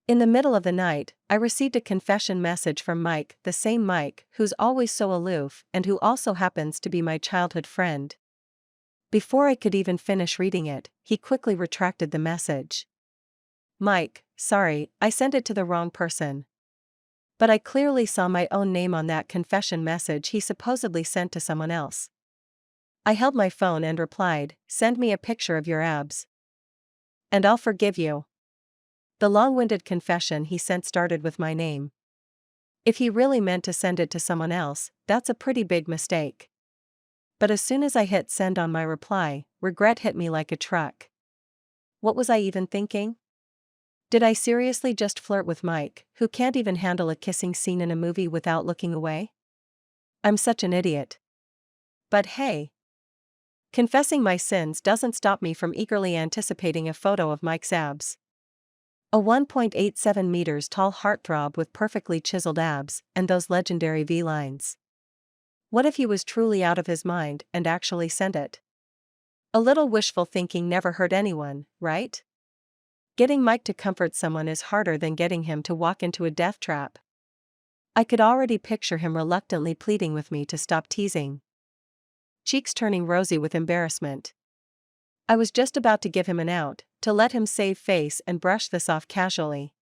In the middle of the night, I received a confession message from Mike, the same Mike who's always so aloof and who also happens to be my childhood friend. Before I could even finish reading it, he quickly retracted the message. Mike, sorry, I sent it to the wrong person. But I clearly saw my own name on that confession message he supposedly sent to someone else. I held my phone and replied, "Send me a picture of your abs. And I'll forgive you." The long-winded confession he sent started with my name. If he really meant to send it to someone else, that's a pretty big mistake. But as soon as I hit send on my reply, regret hit me like a truck. What was I even thinking? Did I seriously just flirt with Mike, who can't even handle a kissing scene in a movie without looking away? I'm such an idiot. But hey, confessing my sins doesn't stop me from eagerly anticipating a photo of Mike's abs. A 1.87 meters tall heartthrob with perfectly chiseled abs and those legendary V-lines. What if he was truly out of his mind and actually sent it? A little wishful thinking never hurt anyone, right? Getting Mike to comfort someone is harder than getting him to walk into a death trap. I could already picture him reluctantly pleading with me to stop teasing. Cheeks turning rosy with embarrassment. I was just about to give him an out, to let him save face and brush this off casually.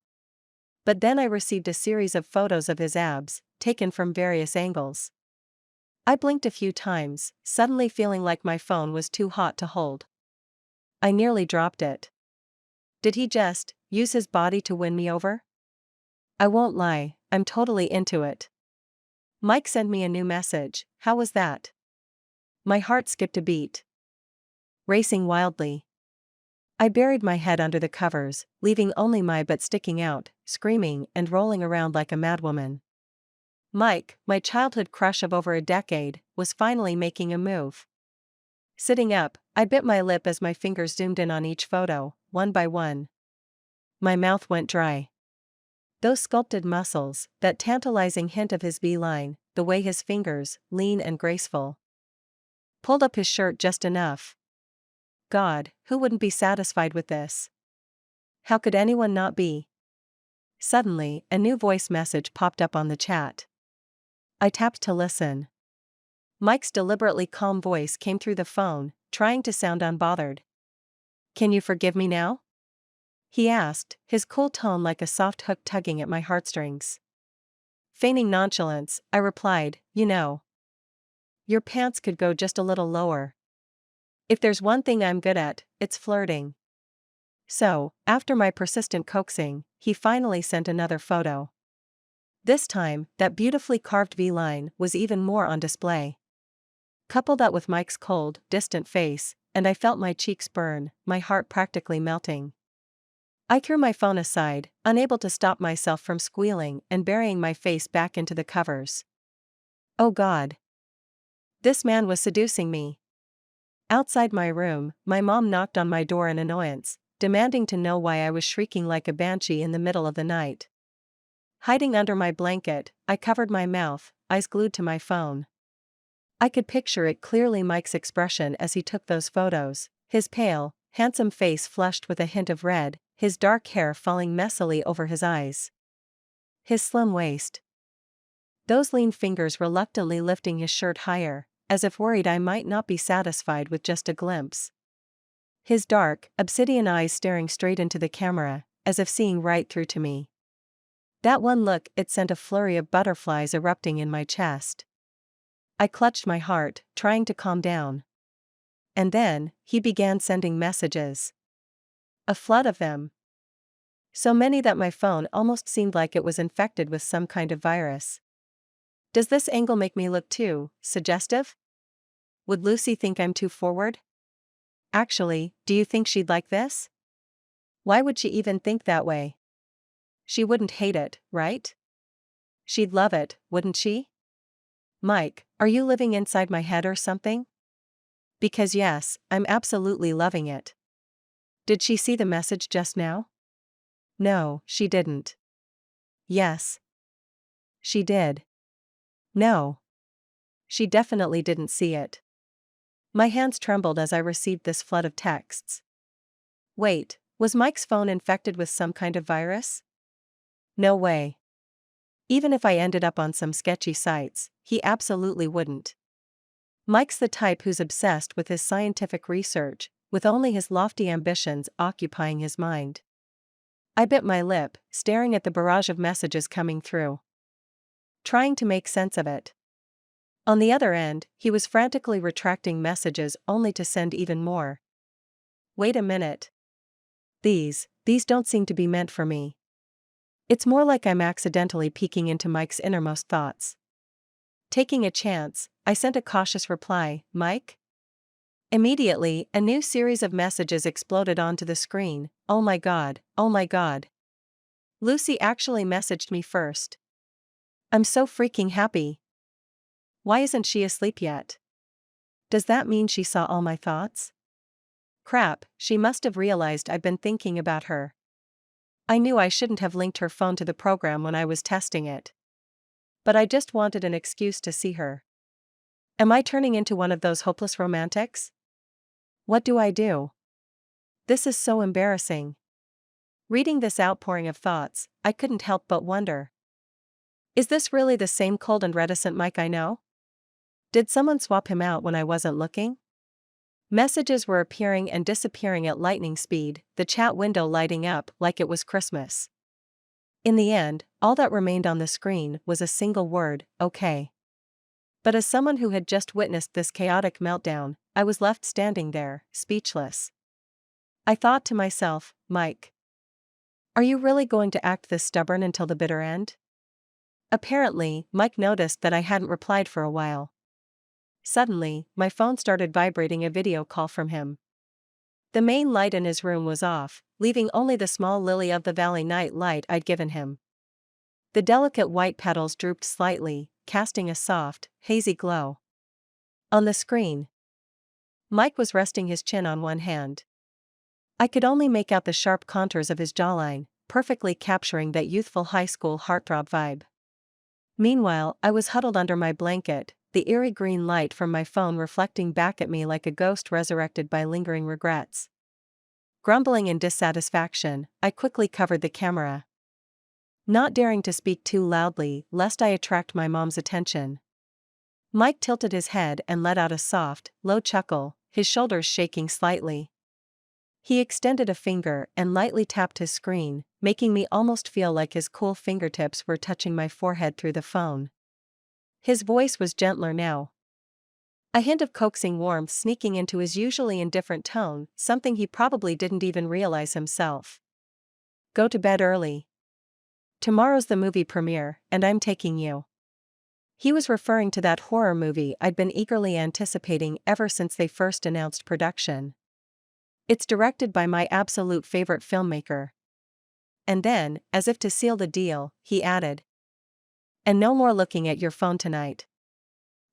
But then I received a series of photos of his abs, taken from various angles. I blinked a few times, suddenly feeling like my phone was too hot to hold. I nearly dropped it. Did he just use his body to win me over? I won't lie, I'm totally into it. Mike sent me a new message. How was that? My heart skipped a beat, racing wildly. I buried my head under the covers, leaving only my butt sticking out, screaming and rolling around like a madwoman. Mike, my childhood crush of over a decade, was finally making a move. Sitting up, I bit my lip as my fingers zoomed in on each photo, one by one. My mouth went dry. Those sculpted muscles, that tantalizing hint of his V-line, the way his fingers, lean and graceful, pulled up his shirt just enough. God, who wouldn't be satisfied with this? How could anyone not be? Suddenly, a new voice message popped up on the chat. I tapped to listen. Mike's deliberately calm voice came through the phone, trying to sound unbothered. "Can you forgive me now?" he asked, his cool tone like a soft hook tugging at my heartstrings. Feigning nonchalance, I replied, "You know, your pants could go just a little lower. If there's one thing I'm good at, it's flirting." So, after my persistent coaxing, he finally sent another photo. This time, that beautifully carved V-line was even more on display. Couple that with Mike's cold, distant face, and I felt my cheeks burn, my heart practically melting. I threw my phone aside, unable to stop myself from squealing and burying my face back into the covers. Oh God! This man was seducing me. Outside my room, my mom knocked on my door in annoyance, demanding to know why I was shrieking like a banshee in the middle of the night. Hiding under my blanket, I covered my mouth, eyes glued to my phone. I could picture it clearly, Mike's expression as he took those photos, his pale, handsome face flushed with a hint of red, his dark hair falling messily over his eyes. His slim waist. Those lean fingers reluctantly lifting his shirt higher, as if worried I might not be satisfied with just a glimpse. His dark, obsidian eyes staring straight into the camera, as if seeing right through to me. That one look, it sent a flurry of butterflies erupting in my chest. I clutched my heart, trying to calm down. And then, he began sending messages. A flood of them. So many that my phone almost seemed like it was infected with some kind of virus. Does this angle make me look too suggestive? Would Lucy think I'm too forward? Actually, do you think she'd like this? Why would she even think that way? She wouldn't hate it, right? She'd love it, wouldn't she? Mike, are you living inside my head or something? Because yes, I'm absolutely loving it. Did she see the message just now? No, she didn't. Yes. She did. No. She definitely didn't see it. My hands trembled as I received this flood of texts. Wait, was Mike's phone infected with some kind of virus? No way. Even if I ended up on some sketchy sites, he absolutely wouldn't. Mike's the type who's obsessed with his scientific research, with only his lofty ambitions occupying his mind. I bit my lip, staring at the barrage of messages coming through, trying to make sense of it. On the other end, he was frantically retracting messages only to send even more. Wait a minute. These don't seem to be meant for me. It's more like I'm accidentally peeking into Mike's innermost thoughts. Taking a chance, I sent a cautious reply, Mike? Immediately, a new series of messages exploded onto the screen. Oh my god, oh my god. Lucy actually messaged me first. I'm so freaking happy. Why isn't she asleep yet? Does that mean she saw all my thoughts? Crap, she must have realized I've been thinking about her. I knew I shouldn't have linked her phone to the program when I was testing it. But I just wanted an excuse to see her. Am I turning into one of those hopeless romantics? What do I do? This is so embarrassing. Reading this outpouring of thoughts, I couldn't help but wonder. Is this really the same cold and reticent Mike I know? Did someone swap him out when I wasn't looking? Messages were appearing and disappearing at lightning speed, the chat window lighting up like it was Christmas. In the end, all that remained on the screen was a single word, okay. But as someone who had just witnessed this chaotic meltdown, I was left standing there, speechless. I thought to myself, Mike, are you really going to act this stubborn until the bitter end? Apparently, Mike noticed that I hadn't replied for a while. Suddenly, my phone started vibrating a video call from him. The main light in his room was off, leaving only the small lily-of-the-valley night light I'd given him. The delicate white petals drooped slightly, casting a soft, hazy glow. On the screen, Mike was resting his chin on one hand. I could only make out the sharp contours of his jawline, perfectly capturing that youthful high school heartthrob vibe. Meanwhile, I was huddled under my blanket, the eerie green light from my phone reflecting back at me like a ghost resurrected by lingering regrets. Grumbling in dissatisfaction, I quickly covered the camera, not daring to speak too loudly lest I attract my mom's attention. Mike tilted his head and let out a soft, low chuckle, his shoulders shaking slightly. He extended a finger and lightly tapped his screen, making me almost feel like his cool fingertips were touching my forehead through the phone. His voice was gentler now, a hint of coaxing warmth sneaking into his usually indifferent tone, something he probably didn't even realize himself. Go to bed early. Tomorrow's the movie premiere, and I'm taking you. He was referring to that horror movie I'd been eagerly anticipating ever since they first announced production. It's directed by my absolute favorite filmmaker. And then, as if to seal the deal, he added, and no more looking at your phone tonight.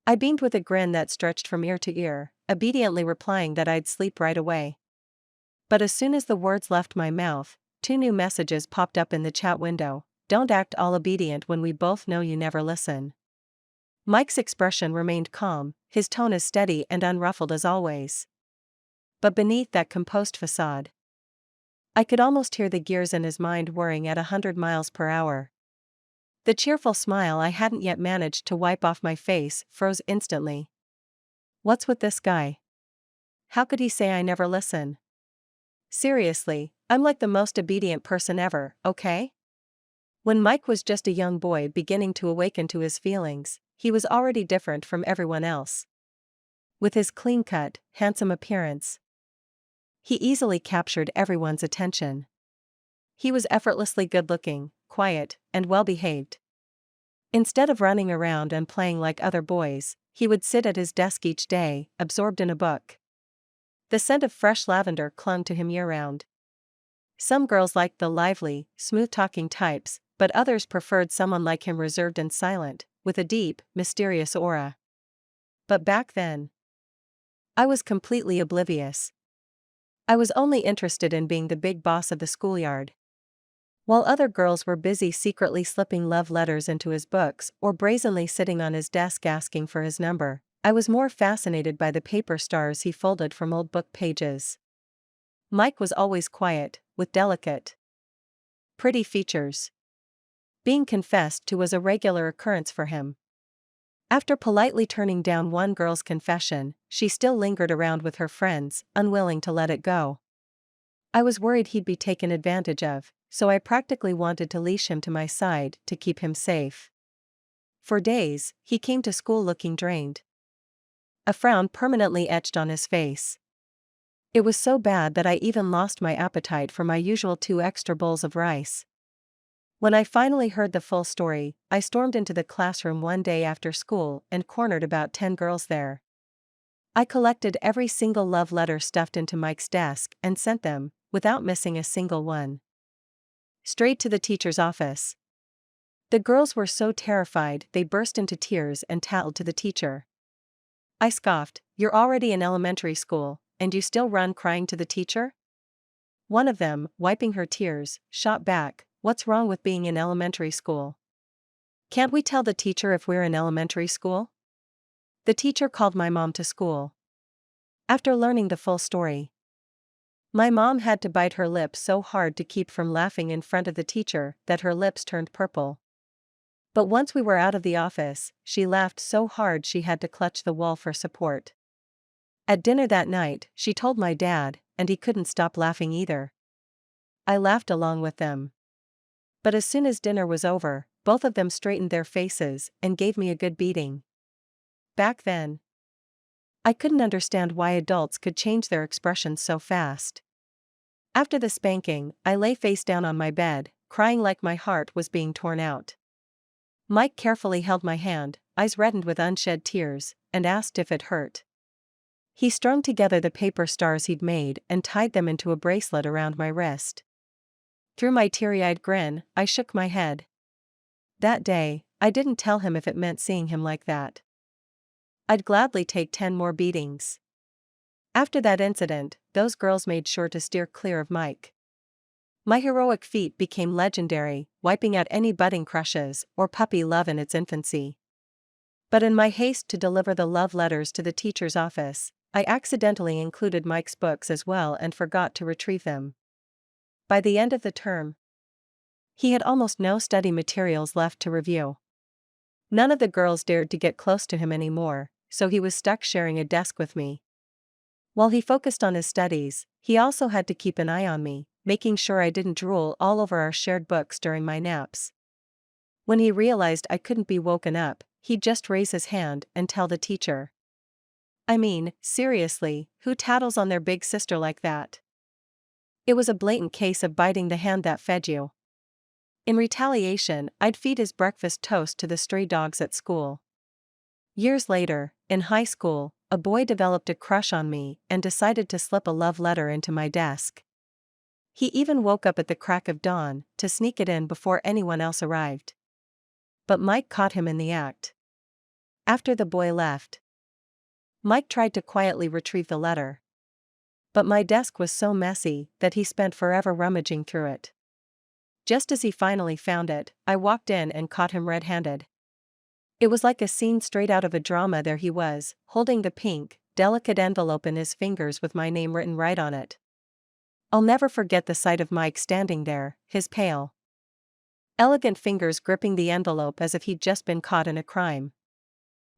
I beamed with a grin that stretched from ear to ear, obediently replying that I'd sleep right away. But as soon as the words left my mouth, 2 new messages popped up in the chat window. Don't act all obedient when we both know you never listen. Mike's expression remained calm, his tone as steady and unruffled as always. But beneath that composed facade, I could almost hear the gears in his mind whirring at 100 miles per hour. The cheerful smile I hadn't yet managed to wipe off my face froze instantly. What's with this guy? How could he say I never listen? Seriously, I'm like the most obedient person ever, okay? When Mike was just a young boy beginning to awaken to his feelings, he was already different from everyone else. With his clean-cut, handsome appearance, he easily captured everyone's attention. He was effortlessly good-looking, quiet, and well-behaved. Instead of running around and playing like other boys, he would sit at his desk each day, absorbed in a book. The scent of fresh lavender clung to him year-round. Some girls liked the lively, smooth-talking types, but others preferred someone like him reserved and silent, with a deep, mysterious aura. But back then, I was completely oblivious. I was only interested in being the big boss of the schoolyard. While other girls were busy secretly slipping love letters into his books or brazenly sitting on his desk asking for his number, I was more fascinated by the paper stars he folded from old book pages. Mike was always quiet, with delicate, pretty features. Being confessed to was a regular occurrence for him. After politely turning down one girl's confession, she still lingered around with her friends, unwilling to let it go. I was worried he'd be taken advantage of, so I practically wanted to leash him to my side to keep him safe. For days, he came to school looking drained. A frown permanently etched on his face. It was so bad that I even lost my appetite for my usual 2 extra bowls of rice. When I finally heard the full story, I stormed into the classroom one day after school and cornered about 10 girls there. I collected every single love letter stuffed into Mike's desk and sent them, without missing a single one, straight to the teacher's office. The girls were so terrified they burst into tears and tattled to the teacher. I scoffed, "You're already in elementary school, and you still run crying to the teacher?" One of them, wiping her tears, shot back, "What's wrong with being in elementary school? Can't we tell the teacher if we're in elementary school?" The teacher called my mom to school. After learning the full story, my mom had to bite her lip so hard to keep from laughing in front of the teacher that her lips turned purple. But once we were out of the office, she laughed so hard she had to clutch the wall for support. At dinner that night, she told my dad, and he couldn't stop laughing either. I laughed along with them. But as soon as dinner was over, both of them straightened their faces and gave me a good beating. Back then, I couldn't understand why adults could change their expressions so fast. After the spanking, I lay face down on my bed, crying like my heart was being torn out. Mike carefully held my hand, eyes reddened with unshed tears, and asked if it hurt. He strung together the paper stars he'd made and tied them into a bracelet around my wrist. Through my teary-eyed grin, I shook my head. That day, I didn't tell him if it meant seeing him like that. I'd gladly take 10 more beatings. After that incident, those girls made sure to steer clear of Mike. My heroic feat became legendary, wiping out any budding crushes or puppy love in its infancy. But in my haste to deliver the love letters to the teacher's office, I accidentally included Mike's books as well and forgot to retrieve them. By the end of the term, he had almost no study materials left to review. None of the girls dared to get close to him anymore, so he was stuck sharing a desk with me. While he focused on his studies, he also had to keep an eye on me, making sure I didn't drool all over our shared books during my naps. When he realized I couldn't be woken up, he'd just raise his hand and tell the teacher. I mean, seriously, who tattles on their big sister like that? It was a blatant case of biting the hand that fed you. In retaliation, I'd feed his breakfast toast to the stray dogs at school. Years later, in high school, a boy developed a crush on me and decided to slip a love letter into my desk. He even woke up at the crack of dawn to sneak it in before anyone else arrived. But Mike caught him in the act. After the boy left, Mike tried to quietly retrieve the letter. But my desk was so messy that he spent forever rummaging through it. Just as he finally found it, I walked in and caught him red-handed. It was like a scene straight out of a drama. There he was, holding the pink, delicate envelope in his fingers with my name written right on it. I'll never forget the sight of Mike standing there, his pale, elegant fingers gripping the envelope as if he'd just been caught in a crime.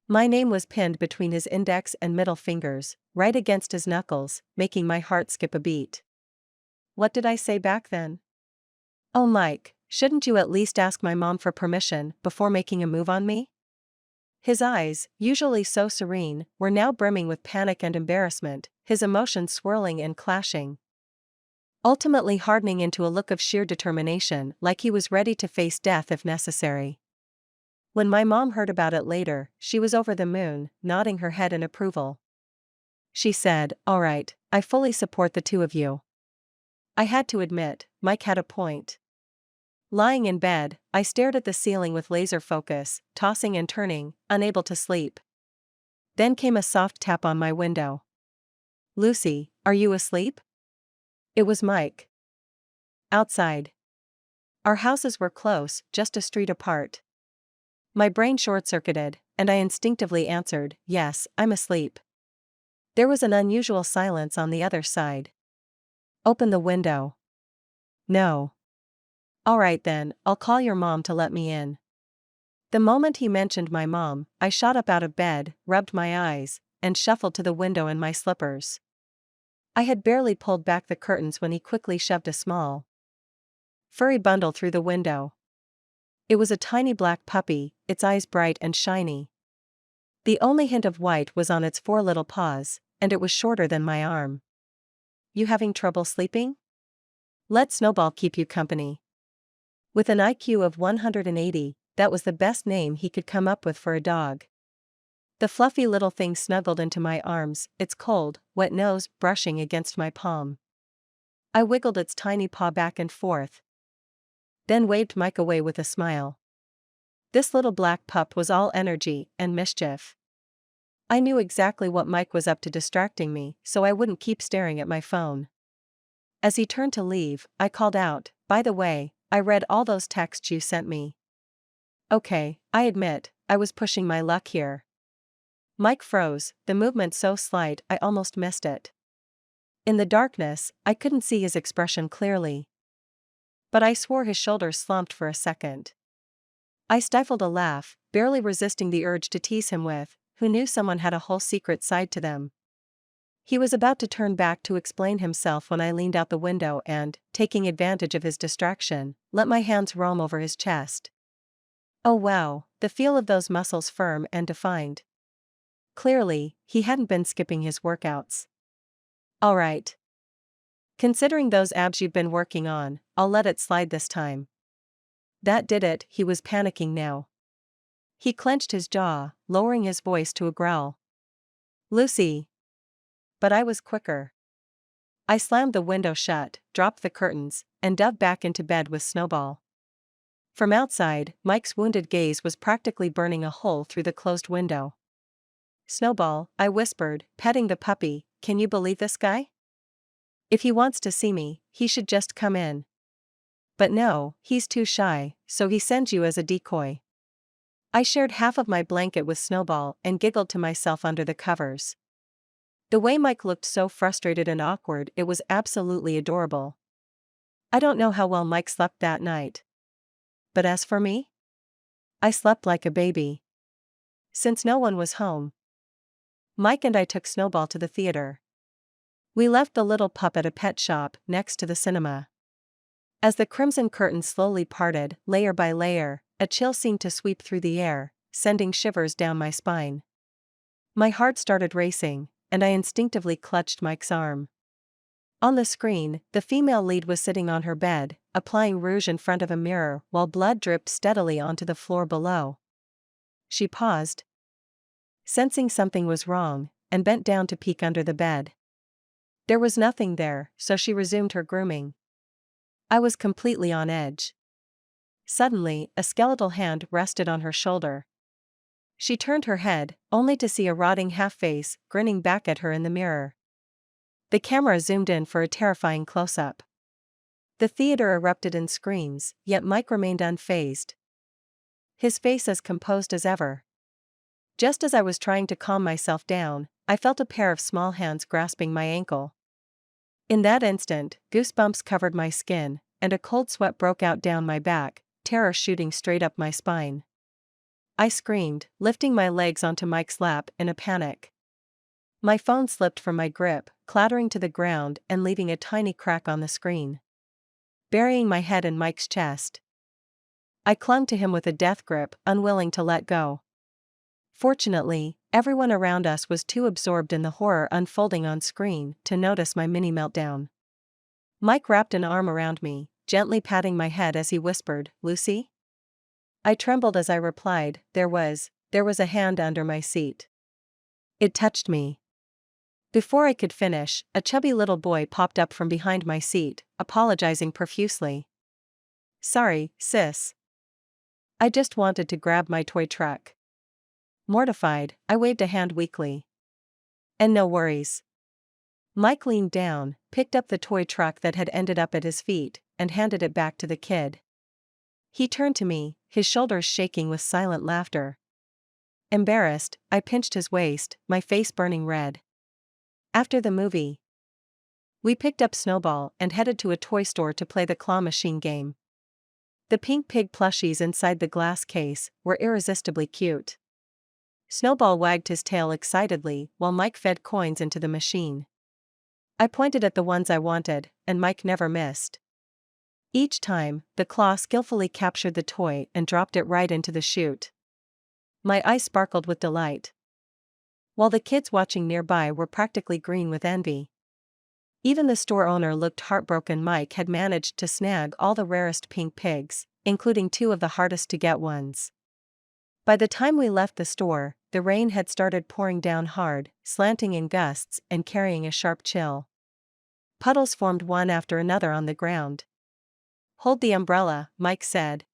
My name was pinned between his index and middle fingers, right against his knuckles, making my heart skip a beat. What did I say back then? "Oh Mike, shouldn't you at least ask my mom for permission before making a move on me?" His eyes, usually so serene, were now brimming with panic and embarrassment, his emotions swirling and clashing, ultimately hardening into a look of sheer determination, like he was ready to face death if necessary. When my mom heard about it later, she was over the moon, nodding her head in approval. She said, "All right, I fully support the two of you." I had to admit, Mike had a point. Lying in bed, I stared at the ceiling with laser focus, tossing and turning, unable to sleep. Then came a soft tap on my window. "Lucy, are you asleep?" It was Mike. Outside. Our houses were close, just a street apart. My brain short-circuited, and I instinctively answered, "Yes, I'm asleep." There was an unusual silence on the other side. "Open the window." "No." Alright then, I'll call your mom to let me in. The moment he mentioned my mom, I shot up out of bed, rubbed my eyes, and shuffled to the window in my slippers. I had barely pulled back the curtains when he quickly shoved a small, furry bundle through the window. It was a tiny black puppy, its eyes bright and shiny. The only hint of white was on its 4 little paws, and it was shorter than my arm. You having trouble sleeping? Let Snowball keep you company. With an IQ of 180, that was the best name he could come up with for a dog. The fluffy little thing snuggled into my arms, its cold, wet nose brushing against my palm. I wiggled its tiny paw back and forth, then waved Mike away with a smile. This little black pup was all energy and mischief. I knew exactly what Mike was up to distracting me, so I wouldn't keep staring at my phone. As he turned to leave, I called out, "By the way, I read all those texts you sent me." Okay, I admit, I was pushing my luck here. Mike froze, the movement so slight I almost missed it. In the darkness, I couldn't see his expression clearly, but I swore his shoulders slumped for a second. I stifled a laugh, barely resisting the urge to tease him with, who knew someone had a whole secret side to them. He was about to turn back to explain himself when I leaned out the window and, taking advantage of his distraction, let my hands roam over his chest. Oh wow, the feel of those muscles firm and defined. Clearly, he hadn't been skipping his workouts. Alright. Considering those abs you've been working on, I'll let it slide this time. That did it, he was panicking now. He clenched his jaw, lowering his voice to a growl. Lucy. But I was quicker. I slammed the window shut, dropped the curtains, and dove back into bed with Snowball. From outside, Mike's wounded gaze was practically burning a hole through the closed window. Snowball, I whispered, petting the puppy, can you believe this guy? If he wants to see me, he should just come in. But no, he's too shy, so he sends you as a decoy. I shared half of my blanket with Snowball and giggled to myself under the covers. The way Mike looked so frustrated and awkward, it was absolutely adorable. I don't know how well Mike slept that night. But as for me? I slept like a baby. Since no one was home, Mike and I took Snowball to the theater. We left the little pup at a pet shop next to the cinema. As the crimson curtains slowly parted, layer by layer, a chill seemed to sweep through the air, sending shivers down my spine. My heart started racing, and I instinctively clutched Mike's arm. On the screen, the female lead was sitting on her bed, applying rouge in front of a mirror while blood dripped steadily onto the floor below. She paused, sensing something was wrong, and bent down to peek under the bed. There was nothing there, so she resumed her grooming. I was completely on edge. Suddenly, a skeletal hand rested on her shoulder. She turned her head, only to see a rotting half-face grinning back at her in the mirror. The camera zoomed in for a terrifying close-up. The theater erupted in screams, yet Mike remained unfazed, his face as composed as ever. Just as I was trying to calm myself down, I felt a pair of small hands grasping my ankle. In that instant, goosebumps covered my skin, and a cold sweat broke out down my back, terror shooting straight up my spine. I screamed, lifting my legs onto Mike's lap in a panic. My phone slipped from my grip, clattering to the ground and leaving a tiny crack on the screen, burying my head in Mike's chest. I clung to him with a death grip, unwilling to let go. Fortunately, everyone around us was too absorbed in the horror unfolding on screen to notice my mini meltdown. Mike wrapped an arm around me, gently patting my head as he whispered, "Lucy?" I trembled as I replied, There was a hand under my seat. It touched me." Before I could finish, a chubby little boy popped up from behind my seat, apologizing profusely. "Sorry, sis. I just wanted to grab my toy truck." Mortified, I waved a hand weakly. "And no worries." Mike leaned down, picked up the toy truck that had ended up at his feet, and handed it back to the kid. He turned to me, his shoulders shaking with silent laughter. Embarrassed, I pinched his waist, my face burning red. After the movie, we picked up Snowball and headed to a toy store to play the claw machine game. The pink pig plushies inside the glass case were irresistibly cute. Snowball wagged his tail excitedly while Mike fed coins into the machine. I pointed at the ones I wanted, and Mike never missed. Each time, the claw skillfully captured the toy and dropped it right into the chute. My eyes sparkled with delight, while the kids watching nearby were practically green with envy. Even the store owner looked heartbroken. Mike had managed to snag all the rarest pink pigs, including 2 of the hardest to get ones. By the time we left the store, the rain had started pouring down hard, slanting in gusts and carrying a sharp chill. Puddles formed one after another on the ground. "Hold the umbrella," Mike said,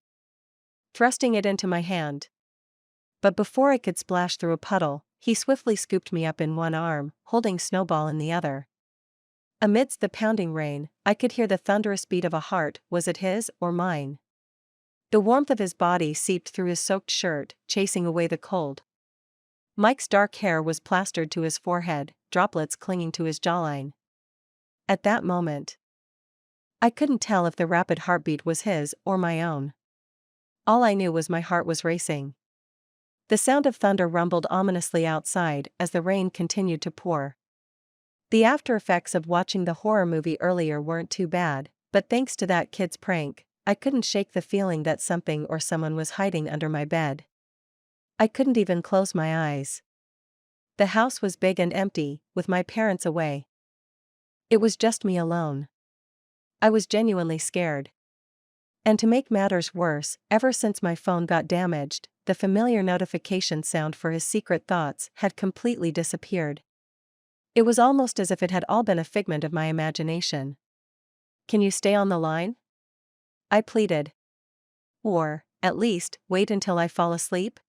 thrusting it into my hand. But before I could splash through a puddle, he swiftly scooped me up in one arm, holding Snowball in the other. Amidst the pounding rain, I could hear the thunderous beat of a heart. Was it his or mine? The warmth of his body seeped through his soaked shirt, chasing away the cold. Mike's dark hair was plastered to his forehead, droplets clinging to his jawline. At that moment, I couldn't tell if the rapid heartbeat was his or my own. All I knew was my heart was racing. The sound of thunder rumbled ominously outside as the rain continued to pour. The after effects of watching the horror movie earlier weren't too bad, but thanks to that kid's prank, I couldn't shake the feeling that something or someone was hiding under my bed. I couldn't even close my eyes. The house was big and empty, with my parents away. It was just me alone. I was genuinely scared. And to make matters worse, ever since my phone got damaged, the familiar notification sound for his secret thoughts had completely disappeared. It was almost as if it had all been a figment of my imagination. "Can you stay on the line?" I pleaded. "Or, at least, wait until I fall asleep?"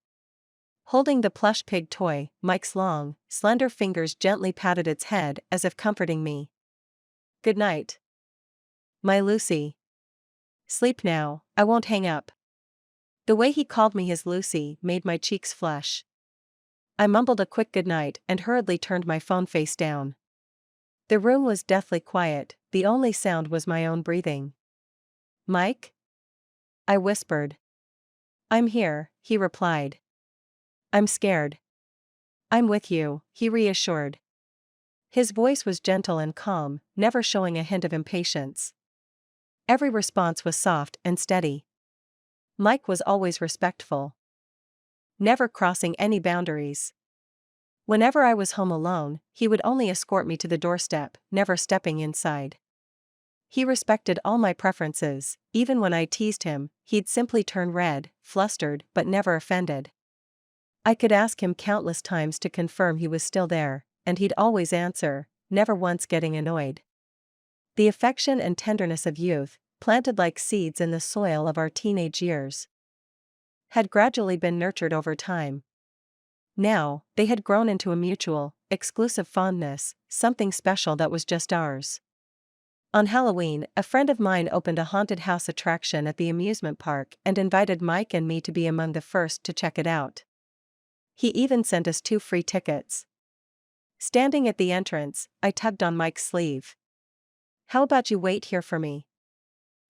Holding the plush pig toy, Mike's long, slender fingers gently patted its head as if comforting me. "Good night, my Lucy. Sleep now, I won't hang up." The way he called me his Lucy made my cheeks flush. I mumbled a quick goodnight and hurriedly turned my phone face down. The room was deathly quiet, the only sound was my own breathing. "Mike?" I whispered. "I'm here," he replied. "I'm scared." "I'm with you," he reassured. His voice was gentle and calm, never showing a hint of impatience. Every response was soft and steady. Mike was always respectful, never crossing any boundaries. Whenever I was home alone, he would only escort me to the doorstep, never stepping inside. He respected all my preferences. Even when I teased him, he'd simply turn red, flustered but never offended. I could ask him countless times to confirm he was still there, and he'd always answer, never once getting annoyed. The affection and tenderness of youth, planted like seeds in the soil of our teenage years, had gradually been nurtured over time. Now, they had grown into a mutual, exclusive fondness, something special that was just ours. On Halloween, a friend of mine opened a haunted house attraction at the amusement park and invited Mike and me to be among the first to check it out. He even sent us 2 free tickets. Standing at the entrance, I tugged on Mike's sleeve. "How about you wait here for me?"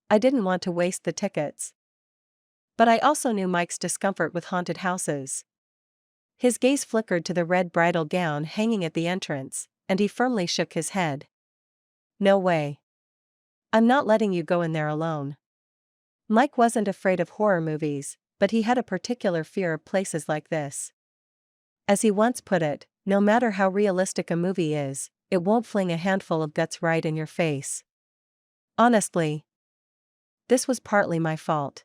I didn't want to waste the tickets. But I also knew Mike's discomfort with haunted houses. His gaze flickered to the red bridal gown hanging at the entrance, and he firmly shook his head. "No way. I'm not letting you go in there alone." Mike wasn't afraid of horror movies, but he had a particular fear of places like this. As he once put it, no matter how realistic a movie is, it won't fling a handful of guts right in your face. Honestly, this was partly my fault.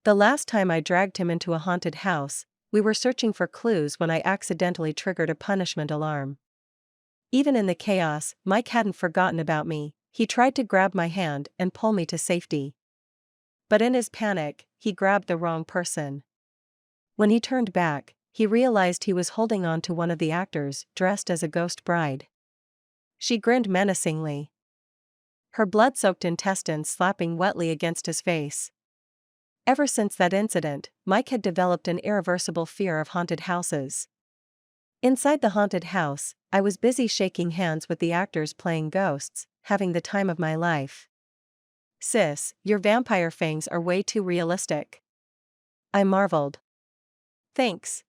The last time I dragged him into a haunted house, we were searching for clues when I accidentally triggered a punishment alarm. Even in the chaos, Mike hadn't forgotten about me. He tried to grab my hand and pull me to safety. But in his panic, he grabbed the wrong person. When he turned back, he realized he was holding on to one of the actors, dressed as a ghost bride. She grinned menacingly, her blood-soaked intestines slapping wetly against his face. Ever since that incident, Mike had developed an irreversible fear of haunted houses. Inside the haunted house, I was busy shaking hands with the actors playing ghosts, having the time of my life. Sis, your vampire fangs are way too realistic. I marveled. Thanks.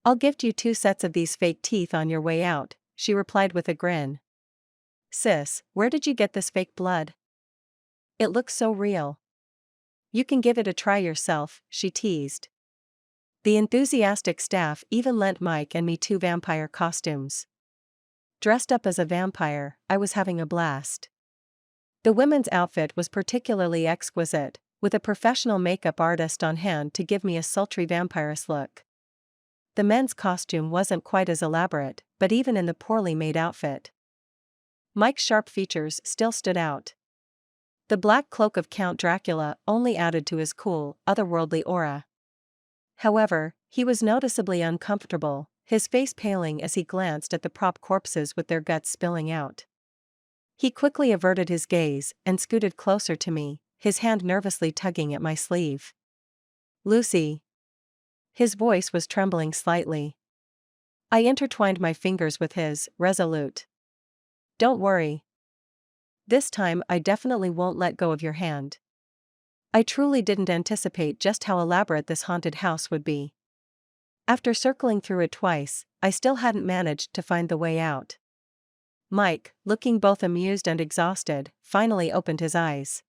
I'll gift you 2 sets of these fake teeth on your way out, she replied with a grin. Sis, where did you get this fake blood? It looks so real. You can give it a try yourself, she teased. The enthusiastic staff even lent Mike and me 2 vampire costumes. Dressed up as a vampire, I was having a blast. The women's outfit was particularly exquisite, with a professional makeup artist on hand to give me a sultry vampiress look. The men's costume wasn't quite as elaborate, but even in the poorly made outfit, Mike's sharp features still stood out. The black cloak of Count Dracula only added to his cool, otherworldly aura. However, he was noticeably uncomfortable, his face paling as he glanced at the prop corpses with their guts spilling out. He quickly averted his gaze and scooted closer to me, his hand nervously tugging at my sleeve. Lucy. His voice was trembling slightly. I intertwined my fingers with his, resolute. Don't worry. This time I definitely won't let go of your hand. I truly didn't anticipate just how elaborate this haunted house would be. After circling through it twice, I still hadn't managed to find the way out. Mike, looking both amused and exhausted, finally opened his eyes.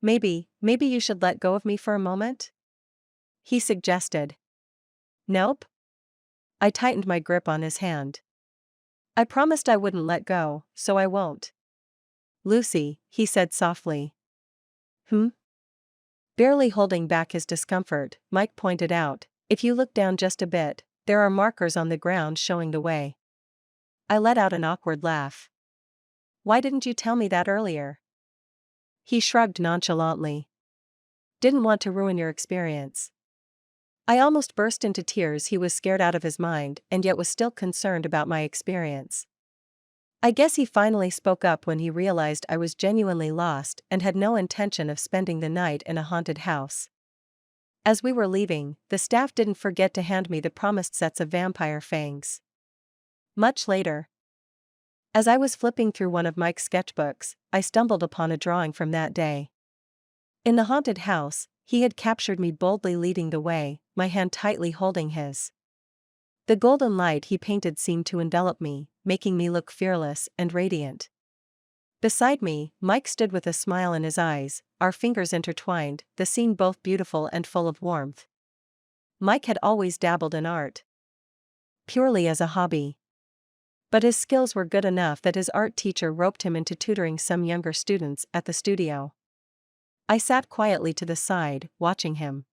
Maybe you should let go of me for a moment? He suggested. Nope. I tightened my grip on his hand. I promised I wouldn't let go, so I won't. Lucy, he said softly. Barely holding back his discomfort, Mike pointed out, if you look down just a bit, there are markers on the ground showing the way. I let out an awkward laugh. Why didn't you tell me that earlier? He shrugged nonchalantly. Didn't want to ruin your experience. I almost burst into tears. He was scared out of his mind and yet was still concerned about my experience. I guess he finally spoke up when he realized I was genuinely lost and had no intention of spending the night in a haunted house. As we were leaving, the staff didn't forget to hand me the promised sets of vampire fangs. Much later, as I was flipping through one of Mike's sketchbooks, I stumbled upon a drawing from that day. In the haunted house, he had captured me boldly leading the way, my hand tightly holding his. The golden light he painted seemed to envelop me, making me look fearless and radiant. Beside me, Mike stood with a smile in his eyes, our fingers intertwined, the scene both beautiful and full of warmth. Mike had always dabbled in art, purely as a hobby. But his skills were good enough that his art teacher roped him into tutoring some younger students at the studio. I sat quietly to the side, watching him.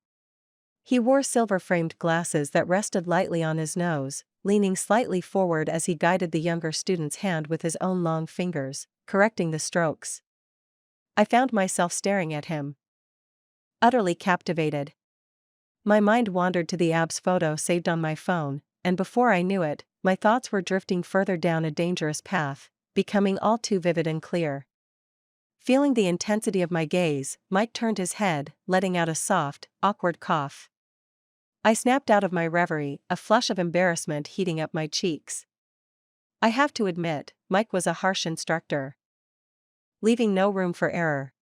He wore silver-framed glasses that rested lightly on his nose, leaning slightly forward as he guided the younger student's hand with his own long fingers, correcting the strokes. I found myself staring at him, utterly captivated. My mind wandered to the abs photo saved on my phone, and before I knew it, my thoughts were drifting further down a dangerous path, becoming all too vivid and clear. Feeling the intensity of my gaze, Mike turned his head, letting out a soft, awkward cough. I snapped out of my reverie, a flush of embarrassment heating up my cheeks. I have to admit, Mike was a harsh instructor, leaving no room for error.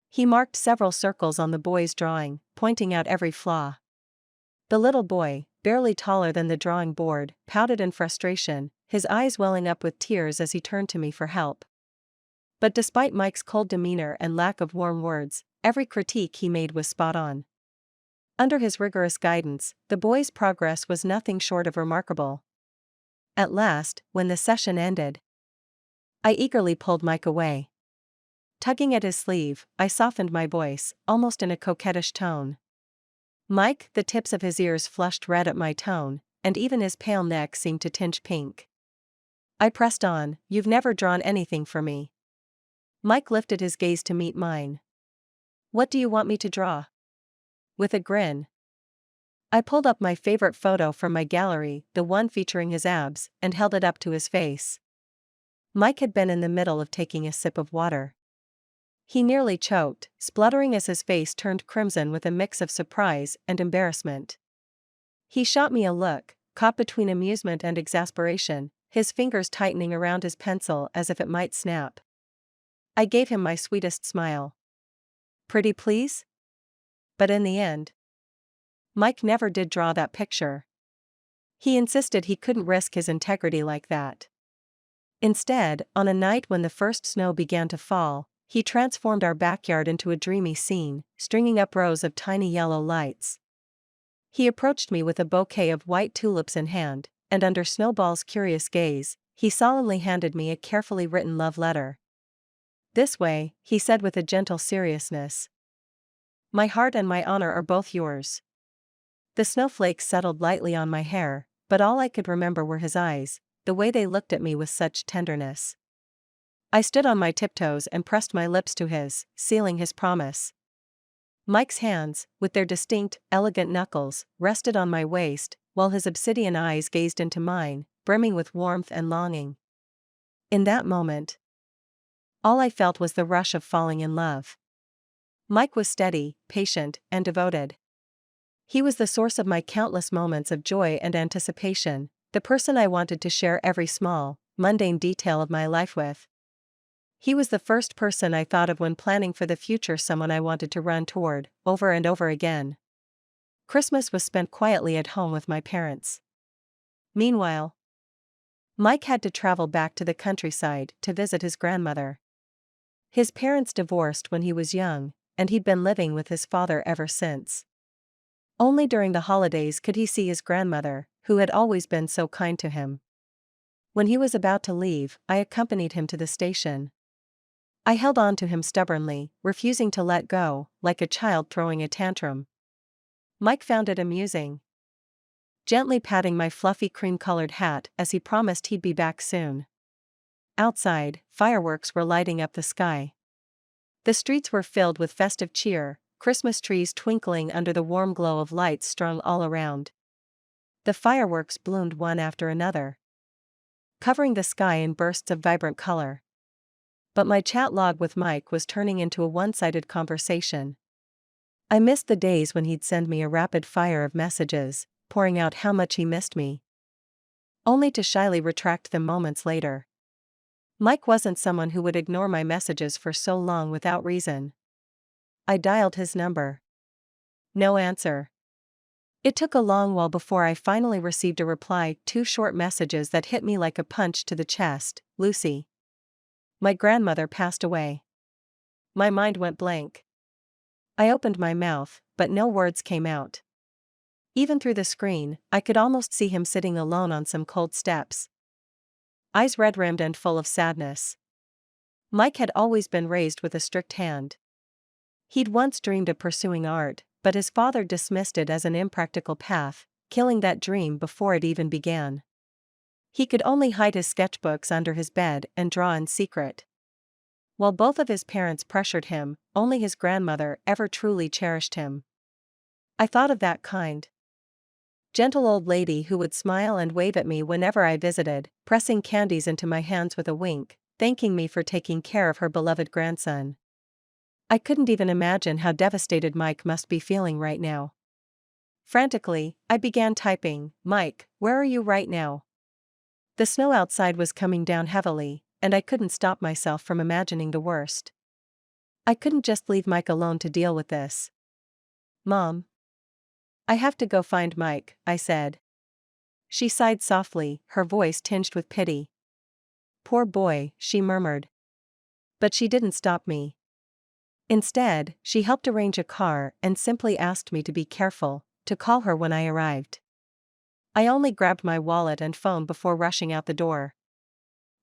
He marked several circles on the boy's drawing, pointing out every flaw. The little boy, barely taller than the drawing board, pouted in frustration, his eyes welling up with tears as he turned to me for help. But despite Mike's cold demeanor and lack of warm words, every critique he made was spot on. Under his rigorous guidance, the boy's progress was nothing short of remarkable. At last, when the session ended, I eagerly pulled Mike away. Tugging at his sleeve, I softened my voice, almost in a coquettish tone. Mike, the tips of his ears flushed red at my tone, and even his pale neck seemed to tinge pink. I pressed on, "You've never drawn anything for me." Mike lifted his gaze to meet mine. "What do you want me to draw?" With a grin, I pulled up my favorite photo from my gallery, the one featuring his abs, and held it up to his face. Mike had been in the middle of taking a sip of water. He nearly choked, spluttering as his face turned crimson with a mix of surprise and embarrassment. He shot me a look, caught between amusement and exasperation, his fingers tightening around his pencil as if it might snap. I gave him my sweetest smile. Pretty please? But in the end, Mike never did draw that picture. He insisted he couldn't risk his integrity like that. Instead, on a night when the first snow began to fall, he transformed our backyard into a dreamy scene, stringing up rows of tiny yellow lights. He approached me with a bouquet of white tulips in hand, and under Snowball's curious gaze, he solemnly handed me a carefully written love letter. This way, he said with a gentle seriousness. My heart and my honor are both yours. The snowflakes settled lightly on my hair, but all I could remember were his eyes, the way they looked at me with such tenderness. I stood on my tiptoes and pressed my lips to his, sealing his promise. Mike's hands, with their distinct, elegant knuckles, rested on my waist, while his obsidian eyes gazed into mine, brimming with warmth and longing. In that moment, all I felt was the rush of falling in love. Mike was steady, patient, and devoted. He was the source of my countless moments of joy and anticipation, the person I wanted to share every small, mundane detail of my life with. He was the first person I thought of when planning for the future, someone I wanted to run toward, over and over again. Christmas was spent quietly at home with my parents. Meanwhile, Mike had to travel back to the countryside to visit his grandmother. His parents divorced when he was young, and he'd been living with his father ever since. Only during the holidays could he see his grandmother, who had always been so kind to him. When he was about to leave, I accompanied him to the station. I held on to him stubbornly, refusing to let go, like a child throwing a tantrum. Mike found it amusing, gently patting my fluffy cream-colored hat as he promised he'd be back soon. Outside, fireworks were lighting up the sky. The streets were filled with festive cheer, Christmas trees twinkling under the warm glow of lights strung all around. The fireworks bloomed one after another, covering the sky in bursts of vibrant color. But my chat log with Mike was turning into a one-sided conversation. I missed the days when he'd send me a rapid fire of messages, pouring out how much he missed me, only to shyly retract them moments later. Mike wasn't someone who would ignore my messages for so long without reason. I dialed his number. No answer. It took a long while before I finally received a reply, 2 short messages that hit me like a punch to the chest. Lucy. My grandmother passed away. My mind went blank. I opened my mouth, but no words came out. Even through the screen, I could almost see him sitting alone on some cold steps, eyes red-rimmed and full of sadness. Mike had always been raised with a strict hand. He'd once dreamed of pursuing art, but his father dismissed it as an impractical path, killing that dream before it even began. He could only hide his sketchbooks under his bed and draw in secret. While both of his parents pressured him, only his grandmother ever truly cherished him. I thought of that kind, gentle old lady who would smile and wave at me whenever I visited, pressing candies into my hands with a wink, thanking me for taking care of her beloved grandson. I couldn't even imagine how devastated Mike must be feeling right now. Frantically, I began typing, "Mike, where are you right now?" The snow outside was coming down heavily, and I couldn't stop myself from imagining the worst. I couldn't just leave Mike alone to deal with this. "Mom, I have to go find Mike," I said. She sighed softly, her voice tinged with pity. "Poor boy," she murmured. But she didn't stop me. Instead, she helped arrange a car and simply asked me to be careful, to call her when I arrived. I only grabbed my wallet and phone before rushing out the door.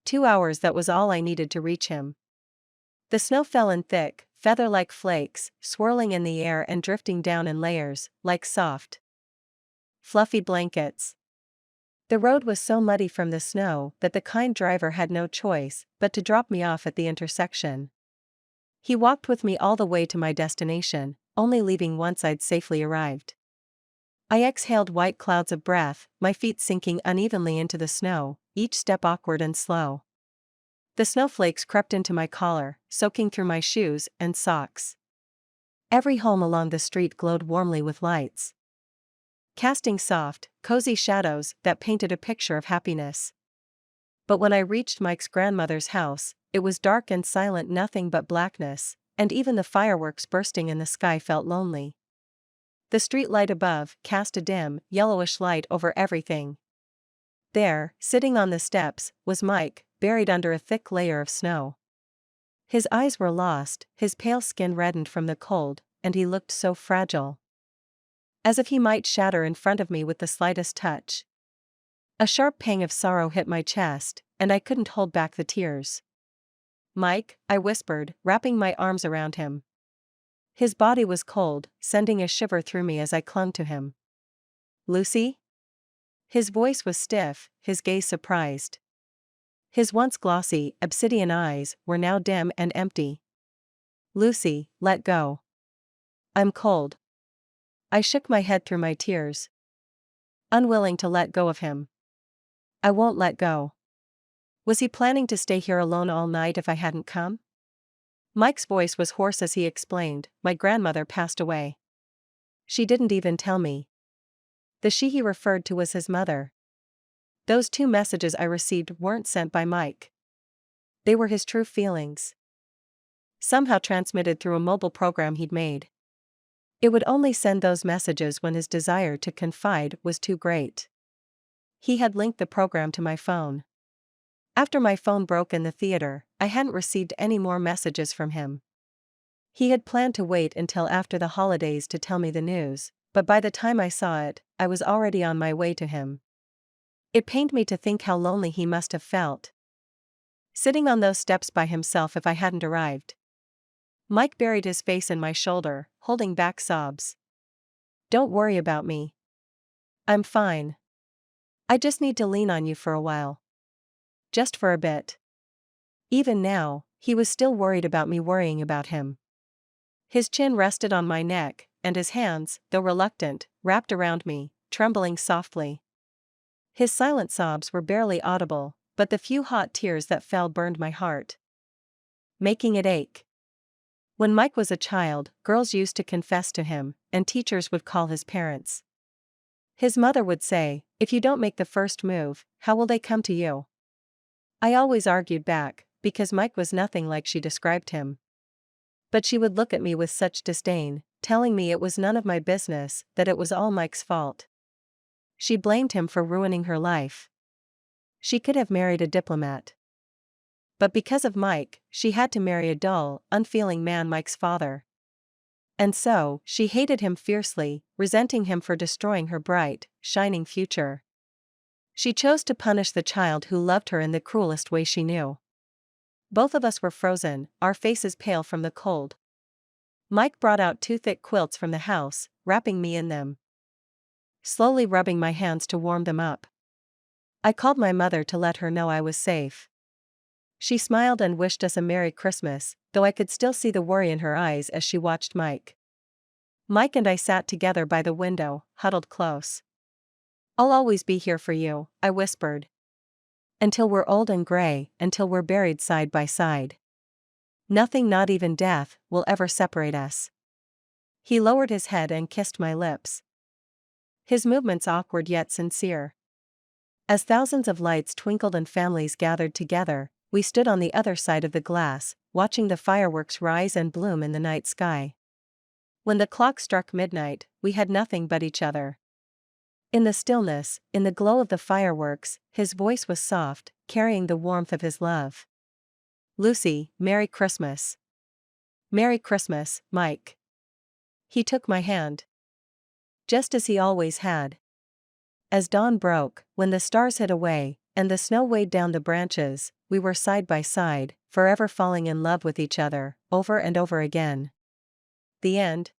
2 hours, that was all I needed to reach him. The snow fell in thick, feather-like flakes, swirling in the air and drifting down in layers, like soft, fluffy blankets. The road was so muddy from the snow that the kind driver had no choice but to drop me off at the intersection. He walked with me all the way to my destination, only leaving once I'd safely arrived. I exhaled white clouds of breath, my feet sinking unevenly into the snow, each step awkward and slow. The snowflakes crept into my collar, soaking through my shoes and socks. Every home along the street glowed warmly with lights, casting soft, cozy shadows that painted a picture of happiness. But when I reached Mike's grandmother's house, it was dark and silent, nothing but blackness, and even the fireworks bursting in the sky felt lonely. The street light above cast a dim, yellowish light over everything. There, sitting on the steps, was Mike, buried under a thick layer of snow. His eyes were lost, his pale skin reddened from the cold, and he looked so fragile. As if he might shatter in front of me with the slightest touch. A sharp pang of sorrow hit my chest, and I couldn't hold back the tears. "Mike," I whispered, wrapping my arms around him. His body was cold, sending a shiver through me as I clung to him. "Lucy?" His voice was stiff, his gaze surprised. His once glossy, obsidian eyes were now dim and empty. "Lucy, let go. I'm cold." I shook my head through my tears, unwilling to let go of him. "I won't let go." Was he planning to stay here alone all night if I hadn't come? Mike's voice was hoarse as he explained, "My grandmother passed away. She didn't even tell me." The she he referred to was his mother. Those 2 messages I received weren't sent by Mike. They were his true feelings. Somehow transmitted through a mobile program he'd made. It would only send those messages when his desire to confide was too great. He had linked the program to my phone. After my phone broke in the theater, I hadn't received any more messages from him. He had planned to wait until after the holidays to tell me the news, but by the time I saw it, I was already on my way to him. It pained me to think how lonely he must have felt, sitting on those steps by himself if I hadn't arrived. Mike buried his face in my shoulder, holding back sobs. "Don't worry about me. I'm fine. I just need to lean on you for a while. Just for a bit." Even now, he was still worried about me worrying about him. His chin rested on my neck, and his hands, though reluctant, wrapped around me, trembling softly. His silent sobs were barely audible, but the few hot tears that fell burned my heart, making it ache. When Mike was a child, girls used to confess to him, and teachers would call his parents. His mother would say, "If you don't make the first move, how will they come to you?" I always argued back, because Mike was nothing like she described him. But she would look at me with such disdain, telling me it was none of my business, that it was all Mike's fault. She blamed him for ruining her life. She could have married a diplomat. But because of Mike, she had to marry a dull, unfeeling man, Mike's father. And so, she hated him fiercely, resenting him for destroying her bright, shining future. She chose to punish the child who loved her in the cruelest way she knew. Both of us were frozen, our faces pale from the cold. Mike brought out 2 thick quilts from the house, wrapping me in them, slowly rubbing my hands to warm them up. I called my mother to let her know I was safe. She smiled and wished us a Merry Christmas, though I could still see the worry in her eyes as she watched Mike. Mike and I sat together by the window, huddled close. "I'll always be here for you," I whispered. "Until we're old and gray, until we're buried side by side. Nothing, not even death, will ever separate us." He lowered his head and kissed my lips. His movements awkward yet sincere. As thousands of lights twinkled and families gathered together, we stood on the other side of the glass, watching the fireworks rise and bloom in the night sky. When the clock struck midnight, we had nothing but each other. In the stillness, in the glow of the fireworks, his voice was soft, carrying the warmth of his love. "Lucy, Merry Christmas." "Merry Christmas, Mike." He took my hand, just as he always had. As dawn broke, when the stars hid away, and the snow weighed down the branches, we were side by side, forever falling in love with each other, over and over again. The end.